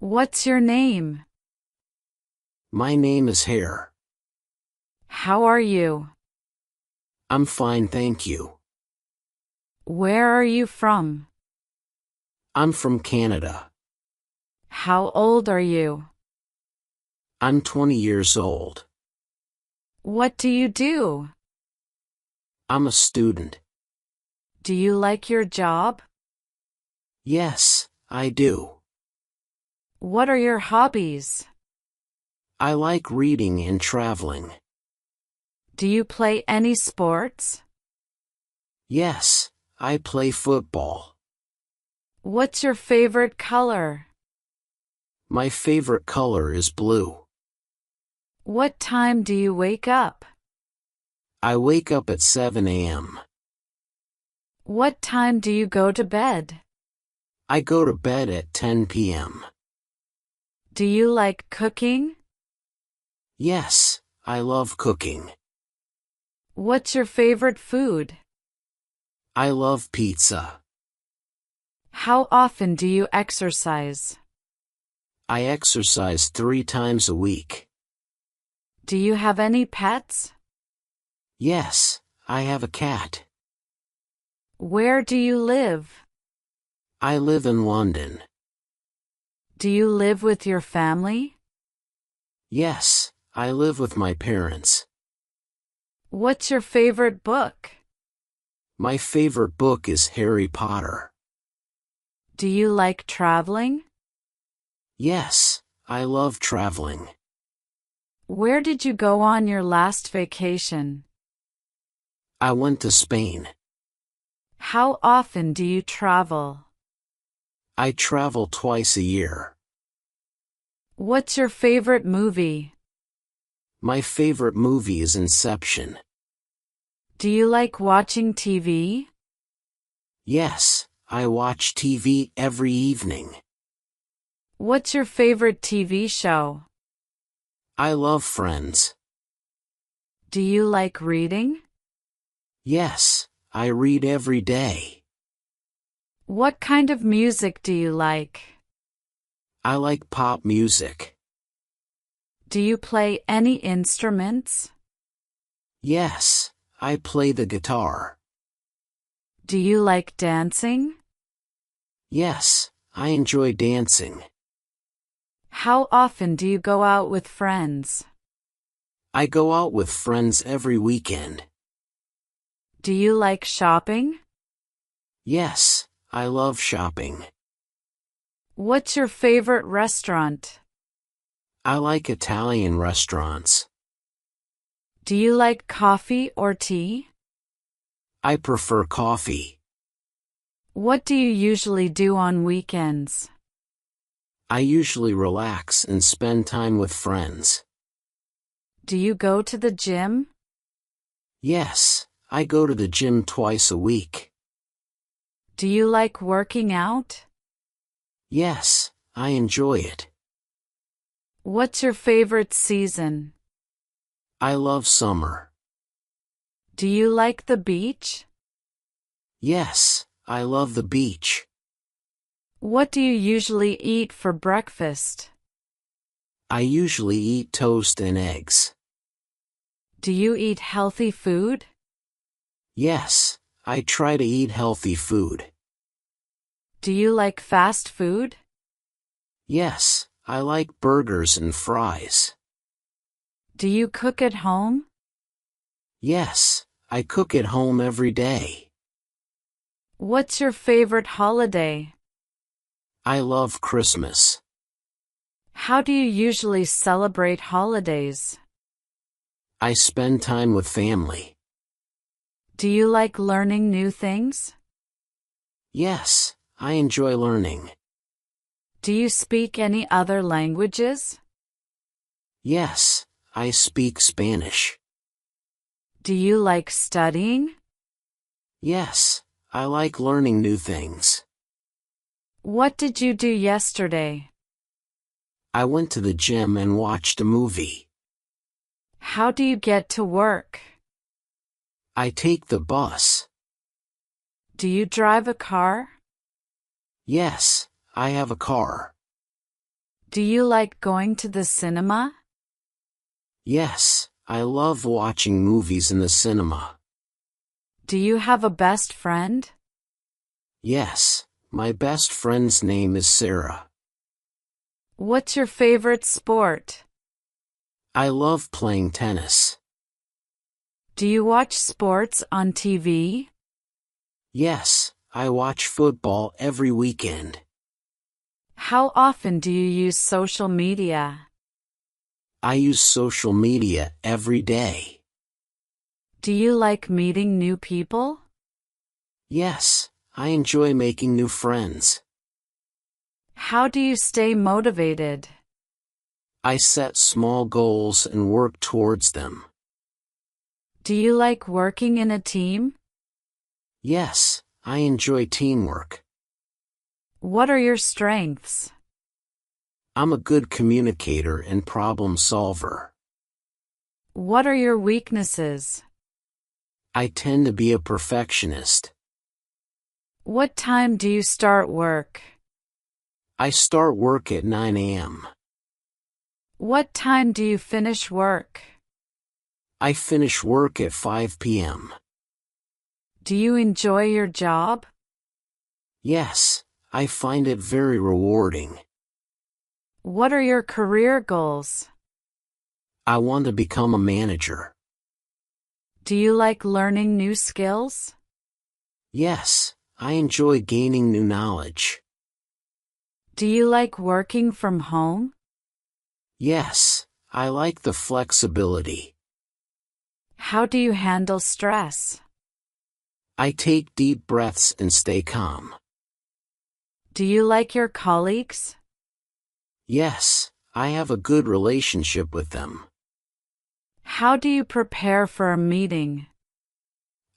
What's your name? My name is Hare. How are you? I'm fine, thank you. Where are you from? I'm from Canada. How old are you? I'm 20 years old. What do you do? I'm a student. Do you like your job? Yes, I do. What are your hobbies? I like reading and traveling. Do you play any sports? Yes, I play football. What's your favorite color? My favorite color is blue. What time do you wake up? I wake up at 7 a.m. What time do you go to bed? I go to bed at 10 p.m. Do you like cooking? Yes, I love cooking. What's your favorite food? I love pizza. How often do you exercise? I exercise 3 times a week. Do you have any pets? Yes, I have a cat. Where do you live? I live in London. Do you live with your family? Yes, I live with my parents. What's your favorite book? My favorite book is Harry Potter. Do you like traveling? Yes, I love traveling. Where did you go on your last vacation? I went to Spain. How often do you travel? I travel twice a year. What's your favorite movie? My favorite movie is Inception. Do you like watching TV? Yes, I watch TV every evening. What's your favorite TV show? I love Friends. Do you like reading? Yes, I read every day. What kind of music do you like? I like pop music. Do you play any instruments? Yes, I play the guitar. Do you like dancing? Yes, I enjoy dancing. How often do you go out with friends? I go out with friends every weekend. Do you like shopping? Yes, I love shopping. What's your favorite restaurant? I like Italian restaurants. Do you like coffee or tea? I prefer coffee. What do you usually do on weekends? I usually relax and spend time with friends. Do you go to the gym? Yes, I go to the gym twice a week. Do you like working out? Yes, I enjoy it. What's your favorite season? I love summer. Do you like the beach? Yes, I love the beach. What do you usually eat for breakfast? I usually eat toast and eggs. Do you eat healthy food? Yes, I try to eat healthy food. Do you like fast food? Yes, I like burgers and fries. Do you cook at home? Yes, I cook at home every day. What's your favorite holiday? I love Christmas. How do you usually celebrate holidays? I spend time with family. Do you like learning new things? Yes, I enjoy learning. Do you speak any other languages? Yes, I speak Spanish. Do you like studying? Yes, I like learning new things. What did you do yesterday? I went to the gym and watched a movie. How do you get to work? I take the bus. Do you drive a car? Yes, I have a car. Do you like going to the cinema? Yes, I love watching movies in the cinema. Do you have a best friend? Yes, my best friend's name is Sarah. What's your favorite sport? I love playing tennis. Do you watch sports on TV? Yes, I watch football every weekend. How often do you use social media? I use social media every day. Do you like meeting new people? Yes, I enjoy making new friends. How do you stay motivated? I set small goals and work towards them. Do you like working in a team? Yes, I enjoy teamwork. What are your strengths? I'm a good communicator and problem solver. What are your weaknesses? I tend to be a perfectionist. What time do you start work? I start work at 9 a.m. What time do you finish work? I finish work at 5 p.m. Do you enjoy your job? Yes, I find it very rewarding. What are your career goals? I want to become a manager. Do you like learning new skills? Yes, I enjoy gaining new knowledge. Do you like working from home? Yes, I like the flexibility. How do you handle stress? I take deep breaths and stay calm. Do you like your colleagues? Yes, I have a good relationship with them. How do you prepare for a meeting?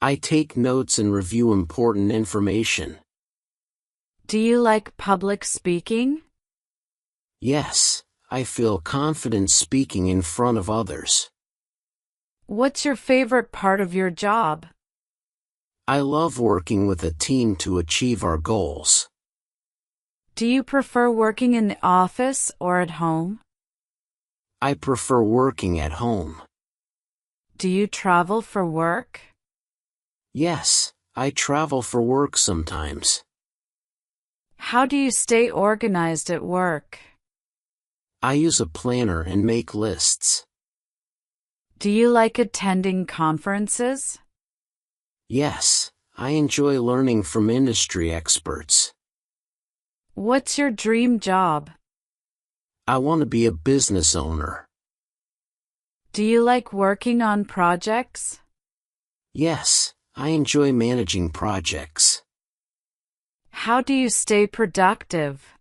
I take notes and review important information. Do you like public speaking? Yes, I feel confident speaking in front of others. What's your favorite part of your job? I love working with a team to achieve our goals. Do you prefer working in the office or at home? I prefer working at home. Do you travel for work? Yes, I travel for work sometimes. How do you stay organized at work? I use a planner and make lists. Do you like attending conferences? Yes, I enjoy learning from industry experts. What's your dream job? I want to be a business owner. Do you like working on projects? Yes, I enjoy managing projects. How do you stay productive?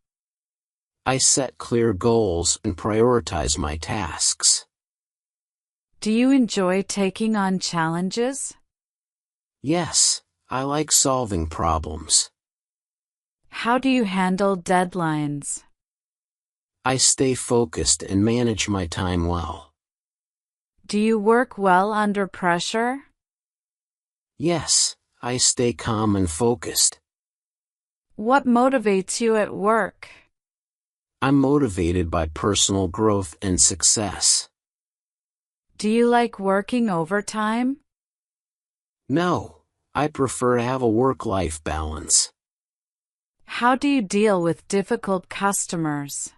I set clear goals and prioritize my tasks. Do you enjoy taking on challenges? Yes, I like solving problems. How do you handle deadlines? I stay focused and manage my time well. Do you work well under pressure? Yes, I stay calm and focused. What motivates you at work? I'm motivated by personal growth and success. Do you like working overtime? No, I prefer to have a work-life balance. How do you deal with difficult customers?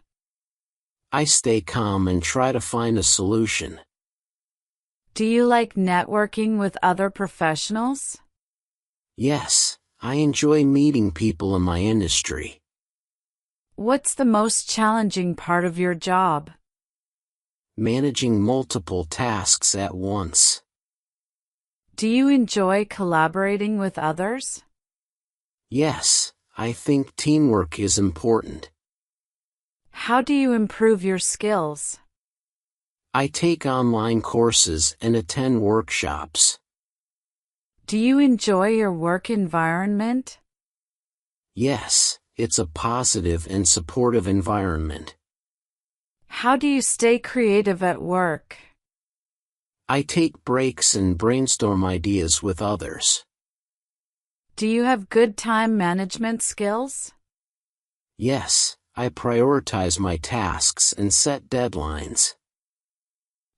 I stay calm and try to find a solution. Do you like networking with other professionals? Yes, I enjoy meeting people in my industry. What's the most challenging part of your job? Managing multiple tasks at once. Do you enjoy collaborating with others? Yes, I think teamwork is important. How do you improve your skills? I take online courses and attend workshops. Do you enjoy your work environment? Yes, it's a positive and supportive environment. How do you stay creative at work? I take breaks and brainstorm ideas with others. Do you have good time management skills? Yes, I prioritize my tasks and set deadlines.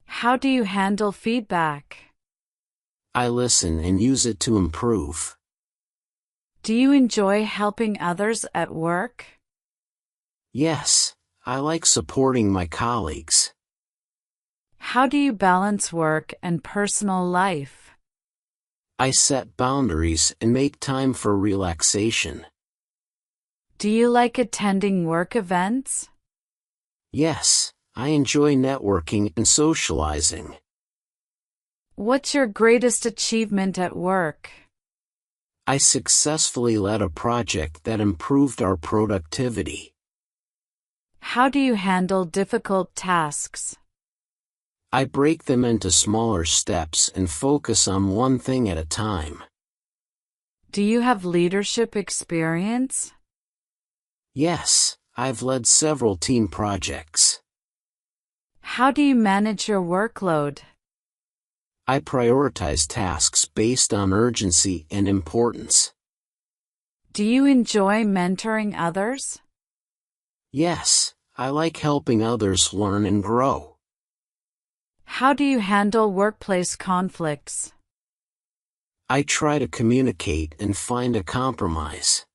How do you handle feedback? I listen and use it to improve. Do you enjoy helping others at work? Yes, I like supporting my colleagues. How do you balance work and personal life? I set boundaries and make time for relaxation. Do you like attending work events? Yes, I enjoy networking and socializing. What's your greatest achievement at work? I successfully led a project that improved our productivity. How do you handle difficult tasks? I break them into smaller steps and focus on one thing at a time. Do you have leadership experience? Yes, I've led several team projects. How do you manage your workload? I prioritize tasks based on urgency and importance. Do you enjoy mentoring others? Yes, I like helping others learn and grow. How do you handle workplace conflicts? I try to communicate and find a compromise.